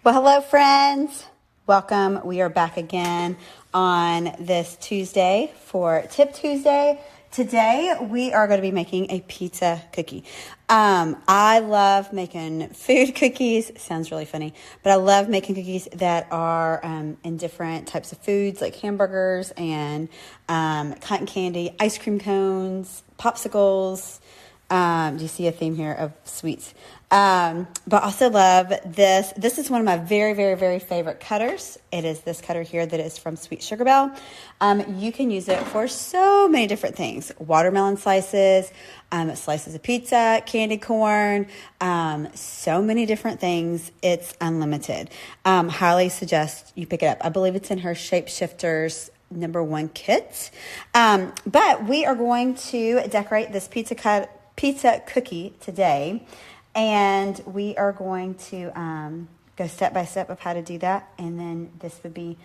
Well, hello, friends. Welcome. We are back again on this Tuesday for Tip Tuesday. Today, we are going to be making a pizza cookie. I love making food cookies. Sounds really funny, but I love making cookies that are in different types of foods like hamburgers and cotton candy, ice cream cones, popsicles. Do you see a theme here of sweets? But also love this. This is one of my very, very, very favorite cutters. It is this cutter here that is from Sweet Sugar Belle. You can use it for so many different things. Watermelon slices, slices of pizza, candy corn, so many different things. It's unlimited. Highly suggest you pick it up. I believe it's in her Shapeshifters #1 kit. But we are going to decorate this pizza cookie today, and we are going to go step by step of how to do that. And then this would be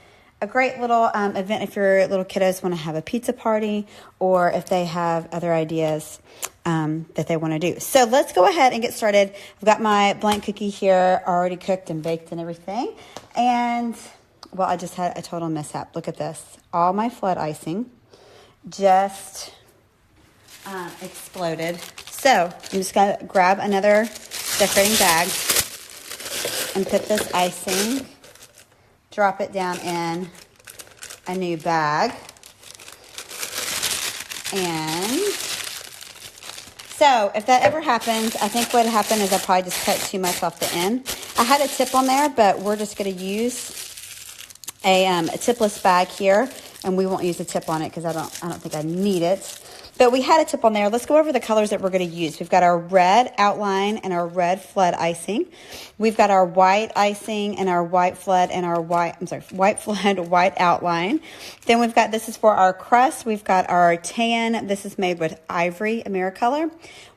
a great little event if your little kiddos want to have a pizza party, or if they have other ideas that they want to do. So let's go ahead and get started. I've got my blank cookie here already cooked and baked and everything. And well, I just had a total mishap. Look at this. All my flood icing just exploded. So I'm just going to grab another decorating bag and put this icing, drop it down in a new bag. And so if that ever happens, I think what happened is I probably just cut too much off the end. I had a tip on there, but we're just going to use a tipless bag here, and we won't use a tip on it because I don't think I need it. But we had a tip on there. Let's go over the colors that we're going to use. We've got our red outline and our red flood icing. We've got our white icing and our white flood and our white flood, white outline. Then we've got, this is for our crust. We've got our tan. This is made with Ivory Americolor.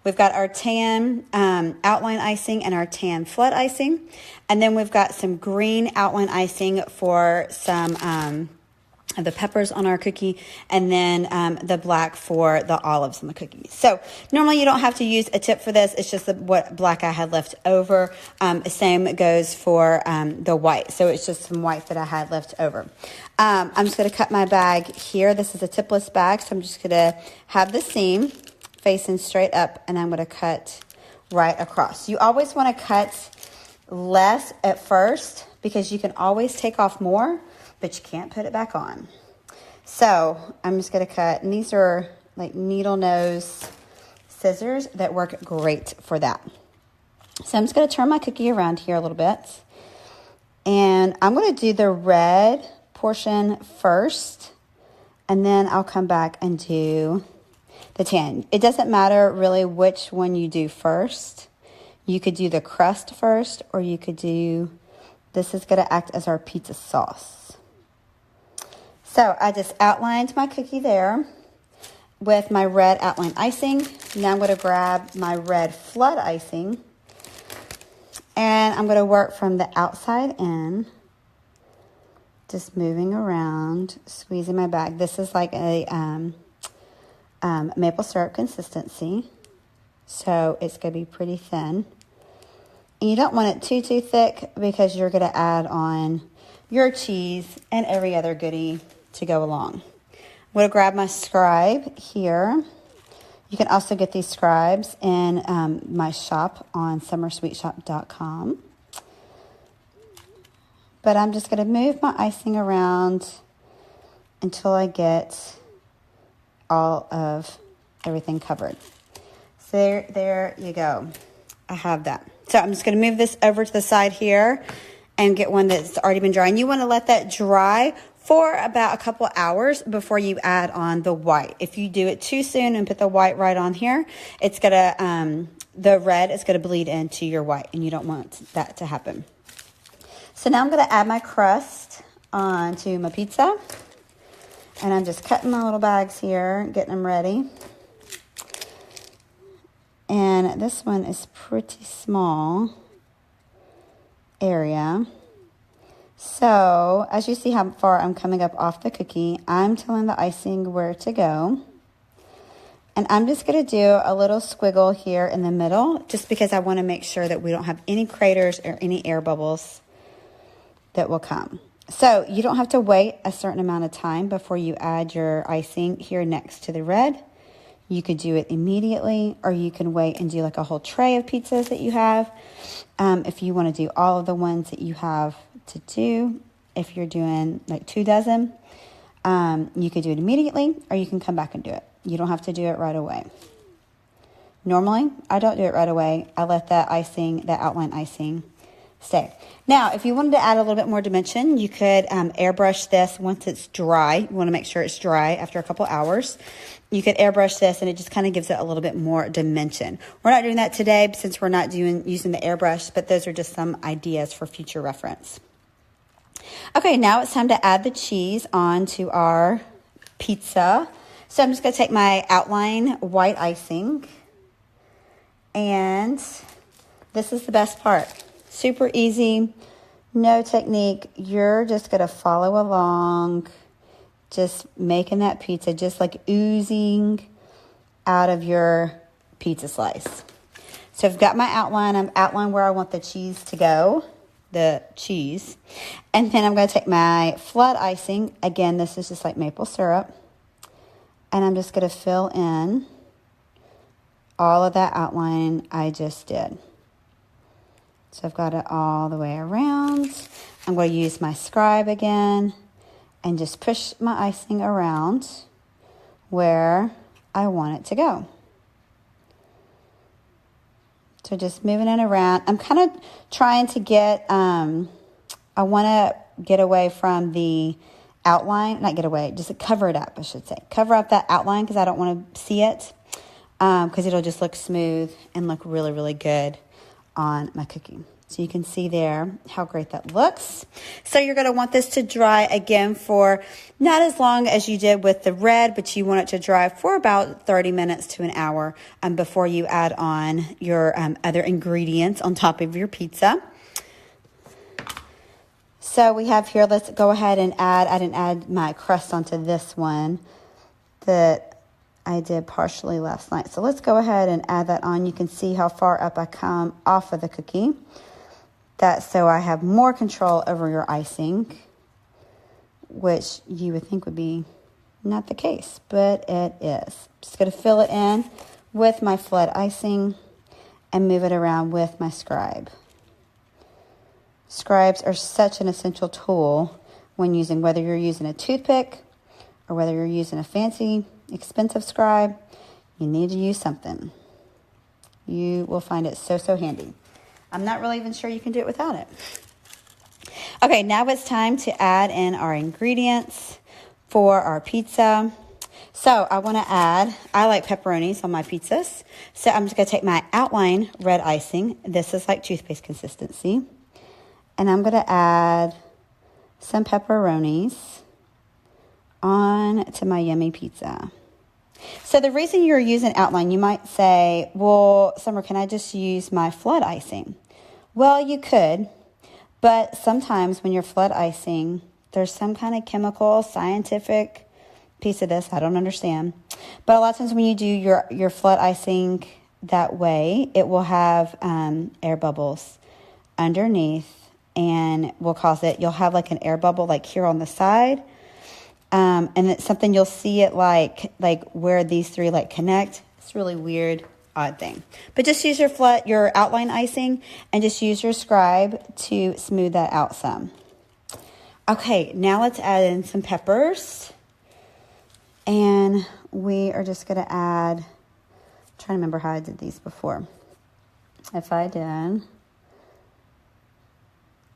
We've got our tan outline icing and our tan flood icing. And then we've got some green outline icing for some the peppers on our cookie, and then the black for the olives on the cookie. So normally you don't have to use a tip for this. It's just what black I had left over. Same goes for the white. So it's just some white that I had left over. I'm just going to cut my bag here. This is a tipless bag, so I'm just going to have the seam facing straight up, and I'm going to cut right across. You always want to cut less at first because you can always take off more, but you can't put it back on. So I'm just going to cut, and these are like needle nose scissors that work great for that. So I'm just going to turn my cookie around here a little bit, and I'm going to do the red portion first, and then I'll come back and do the tan. It doesn't matter really which one you do first. You could do the crust first, or you could do, this is going to act as our pizza sauce. So I just outlined my cookie there with my red outline icing. Now I'm going to grab my red flood icing, and I'm going to work from the outside in, just moving around, squeezing my bag. This is like a maple syrup consistency, so it's going to be pretty thin. And you don't want it too thick because you're going to add on your cheese and every other goodie to go along. I'm going to grab my scribe here. You can also get these scribes in my shop on summersweetshop.com. But I'm just going to move my icing around until I get all of everything covered. So there you go. I have that. So I'm just going to move this over to the side here and get one that's already been drying. You want to let that dry for about a couple hours before you add on the white. If you do it too soon and put the white right on here, it's gonna the red is gonna bleed into your white, and you don't want that to happen. So now I'm gonna add my crust onto my pizza, and I'm just cutting my little bags here, getting them ready. And this one is pretty small area. So as you see how far I'm coming up off the cookie, I'm telling the icing where to go. And I'm just going to do a little squiggle here in the middle, just because I want to make sure that we don't have any craters or any air bubbles that will come. So you don't have to wait a certain amount of time before you add your icing here next to the red. You could do it immediately, or you can wait and do like a whole tray of pizzas that you have. If you want to do all of the ones that you have to do, if you're doing like 2 dozen, you could do it immediately, or you can come back and do it. You don't have to do it right away. Normally, I don't do it right away. I let that icing, that outline icing, stay. Now, if you wanted to add a little bit more dimension, you could airbrush this once it's dry. You want to make sure it's dry after a couple hours. You could airbrush this, and it just kind of gives it a little bit more dimension. We're not doing that today since we're not using the airbrush, but those are just some ideas for future reference. Okay, now it's time to add the cheese onto our pizza. So I'm just going to take my outline white icing, and this is the best part. Super easy, no technique. You're just going to follow along, just making that pizza, just like oozing out of your pizza slice. So I've got my outline. I've outlined where I want the cheese to go, the cheese. And then I'm going to take my flood icing. Again, this is just like maple syrup. And I'm just going to fill in all of that outline I just did. So I've got it all the way around. I'm going to use my scribe again and just push my icing around where I want it to go. So just moving it around. I'm kind of trying to get, I want to get away from the outline, not get away, just cover it up, I should say. Cover up that outline because I don't want to see it, because it'll just look smooth and look really, really good on my cookie. So you can see there how great that looks. So you're going to want this to dry again for not as long as you did with the red, but you want it to dry for about 30 minutes to an hour before you add on your other ingredients on top of your pizza. So we have here, let's go ahead and I didn't add my crust onto this one that I did partially last night. So let's go ahead and add that on. You can see how far up I come off of the cookie. That's so I have more control over your icing, which you would think would be not the case, but it is. Just going to fill it in with my flood icing and move it around with my scribe. Scribes are such an essential tool when using, whether you're using a toothpick or whether you're using a fancy, expensive scribe, you need to use something. You will find it so, so handy. I'm not really even sure you can do it without it. Okay, now it's time to add in our ingredients for our pizza. So I want to add, I like pepperonis on my pizzas. So I'm just going to take my outline red icing. This is like toothpaste consistency. And I'm going to add some pepperonis on to my yummy pizza. So the reason you're using outline, you might say, well, Summer, can I just use my flood icing? Well, you could, but sometimes when you're flood icing, there's some kind of chemical, scientific piece of this, I don't understand. But a lot of times when you do your flood icing that way, it will have air bubbles underneath and will cause it, you'll have like an air bubble like here on the side. And it's something you'll see it like where these three like connect. It's really weird, odd thing. But just use your outline icing and just use your scribe to smooth that out some. Okay, now let's add in some peppers. And we are just going to add, I'm trying to remember how I did these before. If I did. And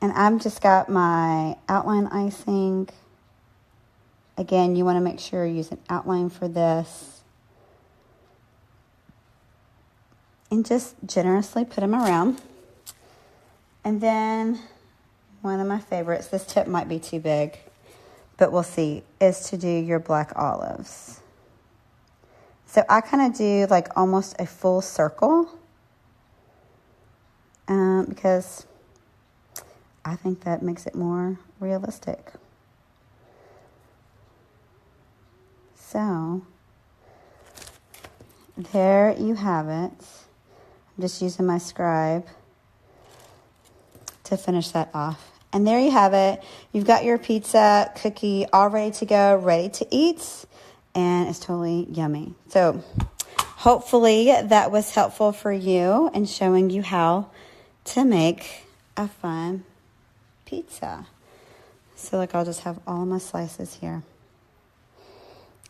I've just got my outline icing. Again, you want to make sure you use an outline for this. And just generously put them around. And then one of my favorites, this tip might be too big, but we'll see, is to do your black olives. So I kind of do like almost a full circle because I think that makes it more realistic. So there you have it. I'm just using my scribe to finish that off. And there you have it. You've got your pizza cookie all ready to go, ready to eat, and it's totally yummy. So hopefully that was helpful for you in showing you how to make a fun pizza. So look, I'll just have all my slices here.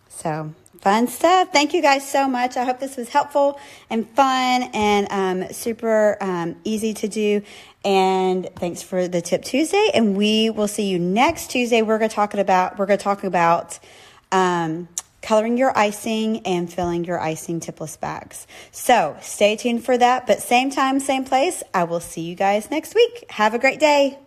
So fun stuff. Thank you guys so much. I hope this was helpful and fun and super easy to do. And thanks for the Tip Tuesday. And we will see you next Tuesday. We're going to talk about coloring your icing and filling your icing tipless bags. So stay tuned for that. But same time, same place. I will see you guys next week. Have a great day.